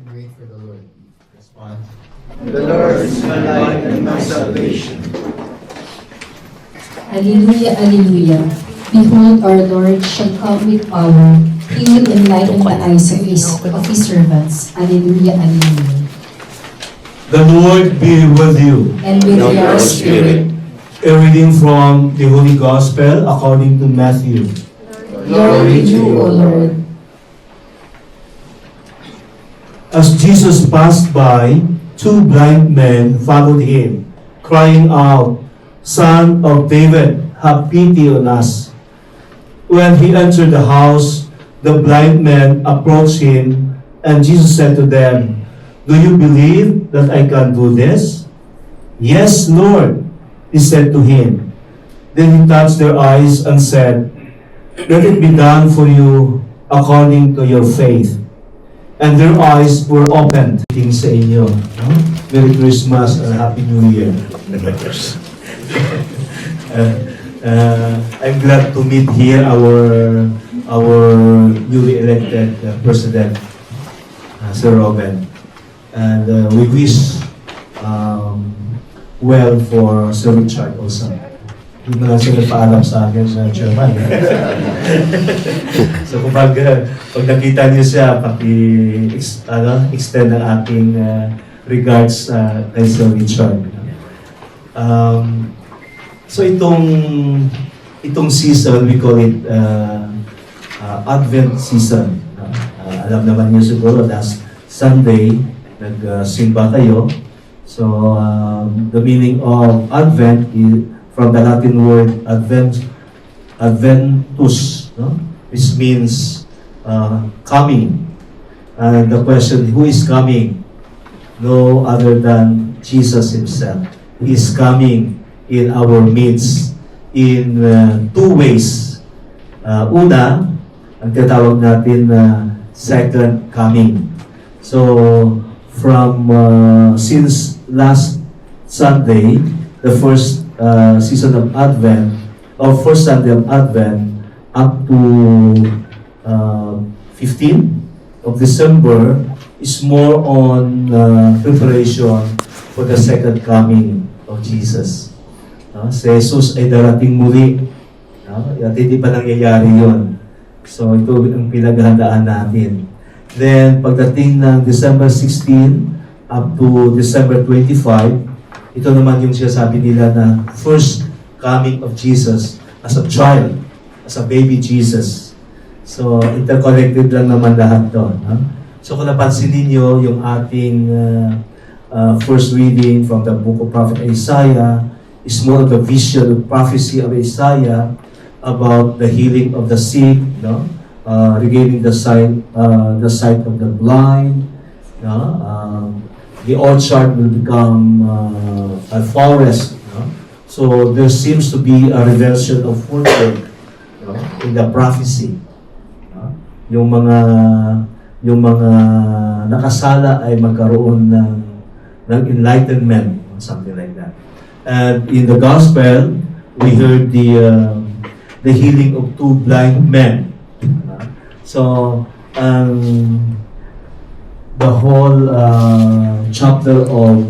and wait for the Lord. Respond. The Lord is my light and my salvation. Alleluia, Alleluia. Behold, our Lord shall come with power. He will enlighten the eyes of his servants. Alleluia, Alleluia. The Lord be with you. And with your spirit. A reading from the Holy Gospel according to Matthew. Glory to you, O Lord. As Jesus passed by, two blind men followed him, crying out, "Son of David, have pity on us." When he entered the house, the blind men approached him, and Jesus said to them, "Do you believe that I can do this?" "Yes, Lord," he said to him. Then he touched their eyes and said, "Let it be done for you according to your faith." And their eyes were opened. Sa inyo. No? Merry Christmas and Happy New Year. I'm glad to meet here our newly elected president, Sir Robin. And we wish well for Sir Richard also. Hindi mo lang sila paalam sa akin sa chairman. So pag nakita niyo siya, extend ang aking regards kay Sir Richard. So itong season, we call it Advent season. Alam naman niyo siguro, last Sunday, nagsimba kayo. So the meaning of Advent is from the Latin word adventus, no? Which means coming. And the question, who is coming? No other than Jesus Himself. He is coming in our midst in two ways. Una, ang tinatawag natin na second coming. So, from since last Sunday, the first season of Advent, or first Sunday of Advent, up to 15 of December, is more on preparation for the second coming of Jesus. Si Jesus ay darating muli. At hindi pa nangyayari yun. So ito ang pinaghandaan natin. Then pagdating ng December 16 up to December 25, ito naman yung sinasabi nila na first coming of Jesus as a child, as a baby Jesus. So interconnected lang naman lahat doon. So kung napansin ninyo yung ating first reading from the book of Prophet Isaiah, is more of a vision of prophecy of Isaiah about the healing of the sick, no? Regaining the sight of the blind. No? The orchard will become a forest. No? So there seems to be a reversion of fortune, no? In the prophecy. No? Yung mga nakasala ay magkaroon ng enlightenment, something like that. And in the gospel, we heard the healing of two blind men. So the whole chapter of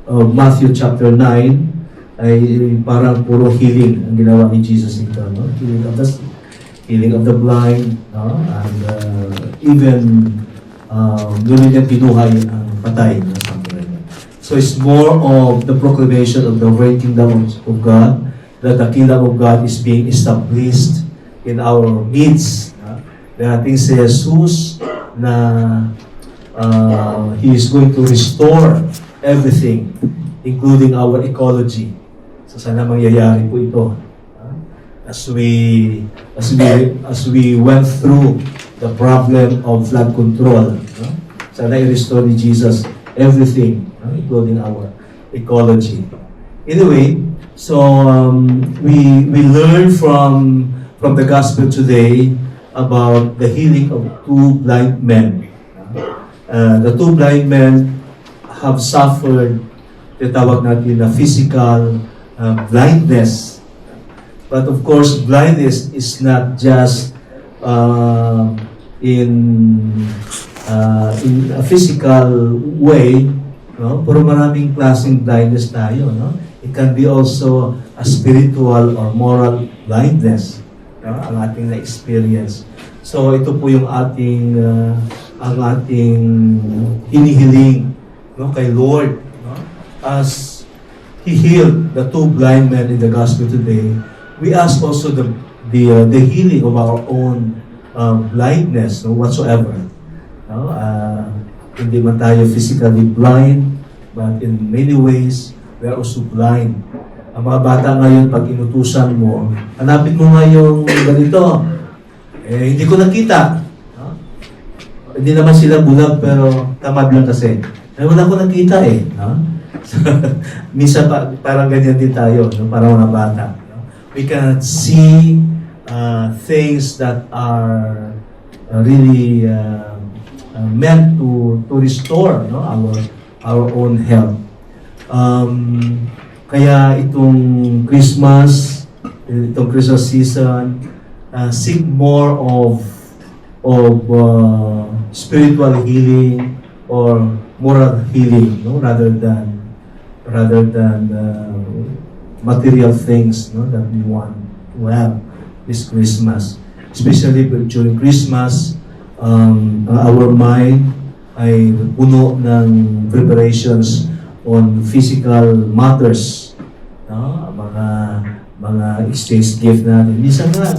Matthew chapter 9 ay parang puro healing ang ginawa ni Jesus dito, no? Healing of the blind, no? And even doon niya pinuhay ang patay, no? Something like that. So it's more of the proclamation of the great kingdom of God, that the kingdom of God is being established in our midst. Dating si Jesus na He is going to restore everything, including our ecology. So sana mangyayari po ito. As we went through the problem of flood control, sana i-restore ni Jesus everything, including our ecology. Anyway, so we learn from the gospel today about the healing of two blind men. The two blind men have suffered, tinatawag natin na physical blindness. But of course, blindness is not just in in a physical way, no? Pero maraming klaseng blindness tayo, no? It can be also a spiritual or moral blindness, no? Ang ating na-experience. So ito po yung ang ating hinihiling, no, kay Lord, no? As He healed the two blind men in the gospel today, we ask also the healing of our own blindness, no, whatsoever. No? Hindi man tayo physically blind, but in many ways, we are also blind. Ang mga bata ngayon, pag inutusan mo, hanapin mo nga yung ganito, hindi ko nakita. No? Hindi naman sila bulag, pero tamad lang kasi. Wala ko nakita no? Minsan parang ganyan din tayo, no? Parang mga bata. No? We cannot see things that are really meant to restore, no, our own health. Kaya itong Christmas season, seek more of spiritual healing or moral healing, no, rather than material things, no, that we want to have this Christmas. Especially during Christmas, our mind ay puno ng preparations on physical matters, no? Mga exchange gift natin. Minsan nga,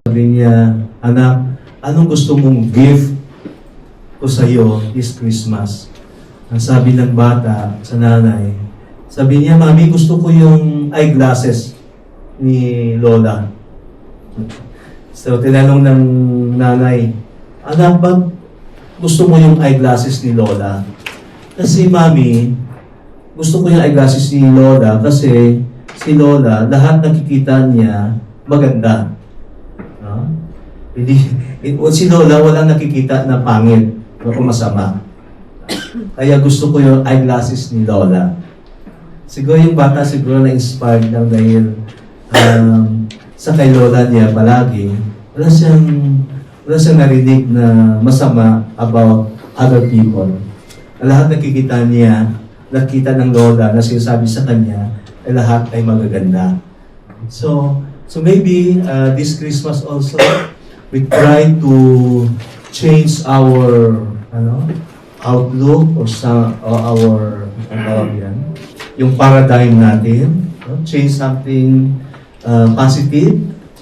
sabi niya, anak, anong gusto mong gift ko sa iyo this Christmas? Ang sabi ng bata sa nanay, sabi niya, Mami, gusto ko yung eyeglasses ni Lola. So, tinanong ng nanay, anak, ba gusto mo yung eyeglasses ni Lola? Kasi, Mami, gusto ko yung eyeglasses ni Lola kasi si Lola, lahat nakikita niya maganda. No? Si Lola, walang nakikita na pangit o masama. Kaya gusto ko yung eyeglasses ni Lola. Siguro yung bata siguro na-inspired lang dahil sa kay Lola niya palagi, wala siyang narinig na masama about other people. Lahat nakikita niya, nakita ng Lola na sinasabi sa kanya, lahat ay magaganda. So maybe this Christmas also, we try to change our outlook or our yung paradigm natin, no? Change something positive,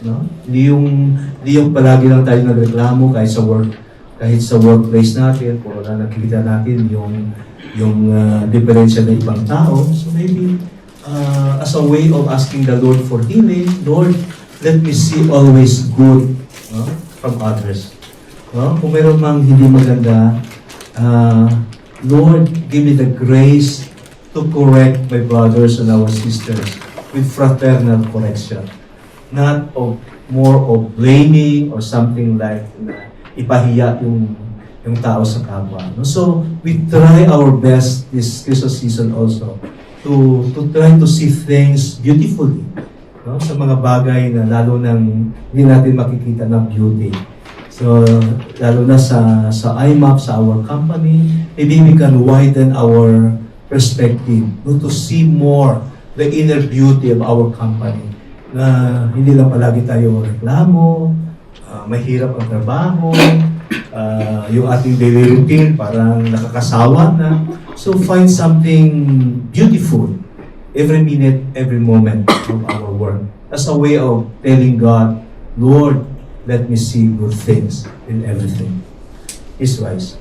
no? Hindi yung palagi lang tayo nagreklamo kahit sa workplace natin, puro na nakikita natin yung diferensya ng ibang tao. So maybe as a way of asking the Lord for healing, Lord, let me see always good, no, from others. No? Kung meron mang hindi maganda, Lord, give me the grace to correct my brothers and our sisters with fraternal correction. Not more of blaming or something like ipahiya yung tao sa kapwa. No? So, we try our best this Christmas season also to try to see things beautifully, no? Sa mga bagay na lalo nang hindi natin makikita ng beauty. So, lalo na sa IMAP, sa our company, maybe we can widen our perspective, no, to see more the inner beauty of our company. Na hindi lang palagi tayo reklamo, mahirap ang trabaho, yung ating daily routine parang nakakasawa na. So, find something beautiful every minute, every moment of our work. As a way of telling God, Lord, let me see good things in everything. His wise.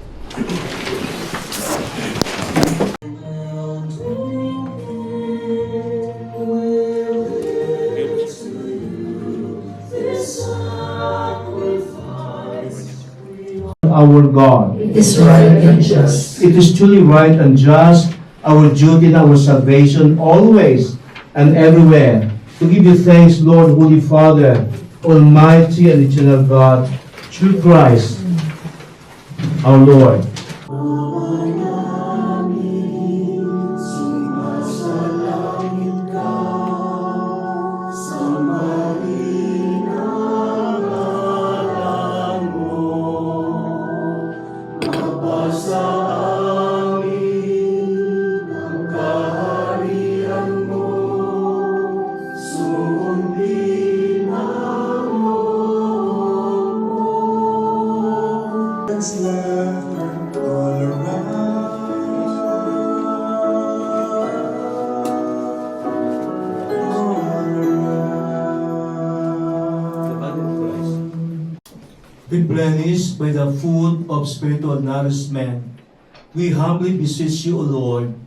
Our God. It is right and just. It is truly right and just, our duty and our salvation always and everywhere, to give you thanks, Lord, Holy Father, Almighty and eternal God, through Christ, our Lord. There's laughter all around. Replenished by the food of spiritual nourishment, we humbly beseech you, O Lord,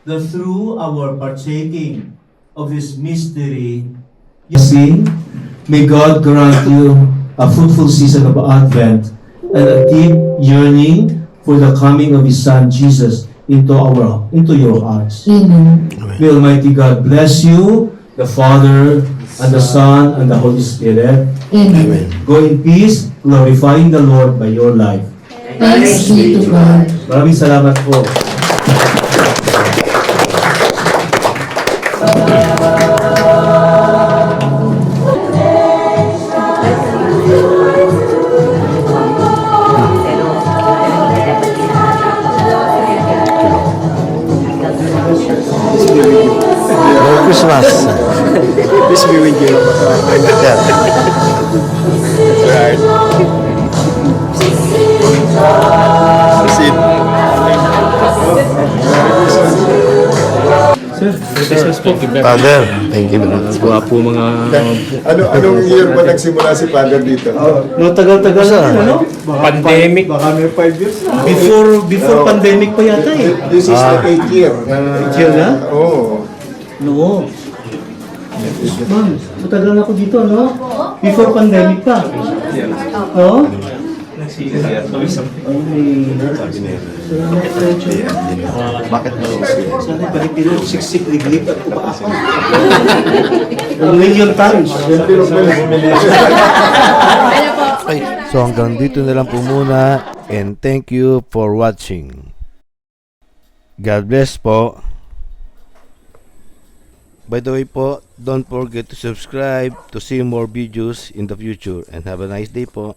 that through our partaking of this mystery, may God grant you a fruitful season of Advent and a deep yearning for the coming of His Son Jesus into your hearts. Amen. May Almighty God bless you, the Father, and the Son, and the Holy Spirit. Amen. Go in peace, glorifying the Lord by your life. Thanks be to God. Maraming salamat po. Merry Christmas. Peace be with you. Right. Sit. Father, thank you very much. Po mga Anong year ba nagsimula si Father dito? No, tagal-tagal na, ano? pandemic. Baka may 5 years na. Before pandemic pa yata eh. This is the 8th year. 8th year na? Oo. No. Ma'am, matagal na ako dito, no? Before pandemic pa. Oo? Bakit mo Sana balik dito, siksik, liglip at upaako. A million times. So hanggang dito na lang po muna, and thank you for watching. God bless po. By the way po, don't forget to subscribe to see more videos in the future, and have a nice day po.